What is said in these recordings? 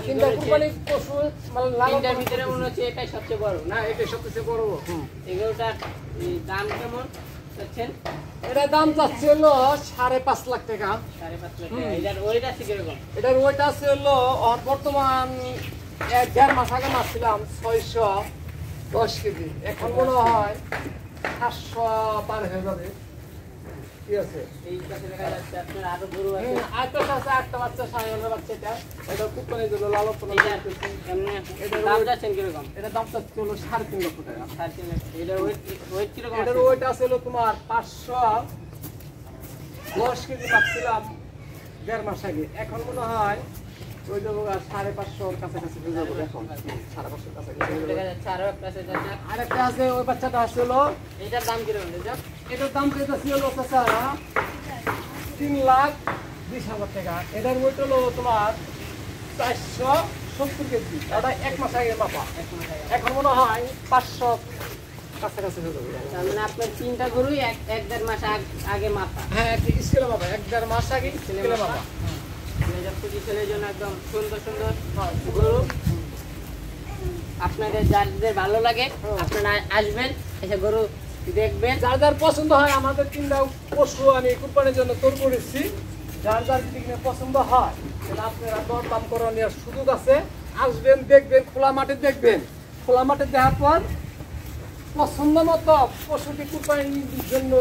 তিনটা কুরবানি পশু মানে তিনটার ভিতরে মনে হচ্ছে এটাই সবচেয়ে বড় না, এটাই সবচেয়ে বড়। এগুলোটার দাম কেমন চাচ্ছেন? এটার দাম চাচ্ছে হলো 5.5 লাখ টাকা। 5.5 লাখ টাকা। এটার ওয়েট আছে কিরকম? এটার ওয়েট আছে হলো বর্তমান 1.5 মাস আগে মারছিলাম 610 কেজি, এখন মনে হয় 700 পার হয়ে যাবে। ঠিক আছে, এই কাছে দেখা যাচ্ছে আপনার আরো গরু আছে। আরেকটা আছে, একটা বাচ্চা, সাইওয়ালের বাচ্চা। এটা কুরবানির জন্য লালন পালন করতেছি। এটার দাম যাচ্ছেন কিরকম? এটার দাম চাচ্ছে হলো 3.5 লক্ষ টাকা। 3.5 লাখ। এটার ওয়েট কিরকম? এটার ওয়েট আছে হলো তোমার 510 কেজি পাচ্ছিলাম 1.5 মাস আগে, এখন মনে হয় ওই যাবো 550 কাছাকাছি হয়ে যাবো। এখন 550 কাছাকাছি দেখা যাচ্ছে আরো একটা আছে। আরেকটা আছে, ওই বাচ্চাটা আছে হলো, এটার দাম কিরকম? এটার দাম চাইতেছি হলো 3,20,000 টাকা। এটার ওয়েট হলো তোমার 470 কেজি। এটা 1 মাস আগে মাপা, এখন মনে হয় 500 কাছাকাছি হয়ে যাবে। তার মানে আপনার তিনটা গরুই 1-1.5 মাস আগে মাপা। হ্যাঁ, স্কেলে মাপা, 1-1.5 মাস আগে স্কেলে মাপা। প্রতি ছেলের জন্য একদম সুন্দর সুন্দর গরু। আপনাদের যাদের ভালো লাগে আপনারা আসবেন, এসে গরু দেখবেন। যার যার পছন্দ হয়, আমাদের তিনটা পশু আমি কুরবানির জন্য তৈরি করেছি। যার যার যদি পছন্দ হয় তাহলে আপনারা দরদাম করে নেওয়ার সুযোগ আছে। আসবেন, দেখবেন, খোলা মাঠে দেখবেন। খোলা মাঠে দেখার পর পছন্দ মতো পশুটি কুরবানির জন্য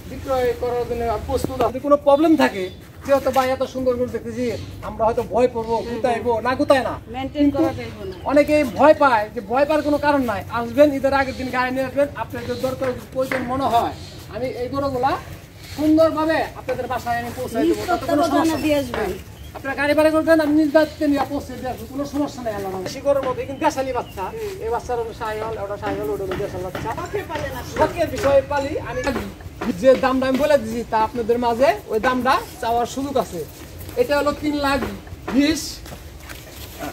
বিক্রয় করার জন্য প্রস্তুত। যদি কোনো প্রবলেম থাকে, যেহেতু ভাই এত সুন্দর করে দেখতেছি, আমরা হয়তো ভয় করবো, গুতাইবো না, গুতায় না, অনেকে ভয় পায়। যে ভয় পাওয়ার কোনো কারণ নাই। আসবেন, ঈদের আগের দিন গাড়ি নিয়ে আসবেন। আপনাদের দরকার প্রয়োজন মনে হয়, আমি এই গরুগুলা সুন্দরভাবে আপনাদের বাসায় আমি পৌঁছাই দেবো। আপনারা গাড়ি ভাড়া করবেন, আমি নিজ দায়িত্বে নিয়ে পৌঁছে দিয়ে আসবো, কোনো সমস্যা নেই। আল্লাহ বেশি গরুর মধ্যে কিন্তু দেশালি বাচ্চা, এই বাচ্চার সাইহল, ওটা সাইহল, ওটা দেশাল বাচ্চা। শখের বিষয়ে পালি আমি। যে দামটা আমি বলে দিচ্ছি তা আপনাদের মাঝে ওই দামটা চাওয়ার সুযোগ আছে। এটা হলো 3,20,000।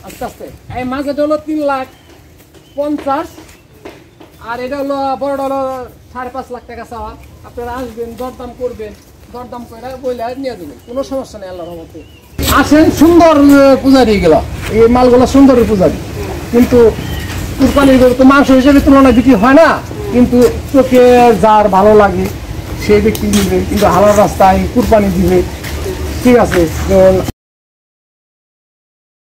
আস্তে আস্তে এই মাঝেটা হলো 3,50,000, আর এটা হলো বড়টা হলো 5.5 লাখ টাকা চাওয়া। আপনারা আসবেন, দরদাম করবেন, দরদাম করে বইলে নিয়ে দেবেন, কোনো সমস্যা নেই আল্লাহর রহমতে। আসেন, সুন্দর পূজারি গেল, এই মালগুলো সুন্দরের পূজারি, কিন্তু কুরবানির গরু তো মাংস হিসেবে তুলনায় বিক্রি হয় না। কিন্তু চোখে যার ভালো লাগে সে ব্যক্তি দিবে, কিন্তু হালাল রাস্তায় কুরবানি দিবে। ঠিক আছে।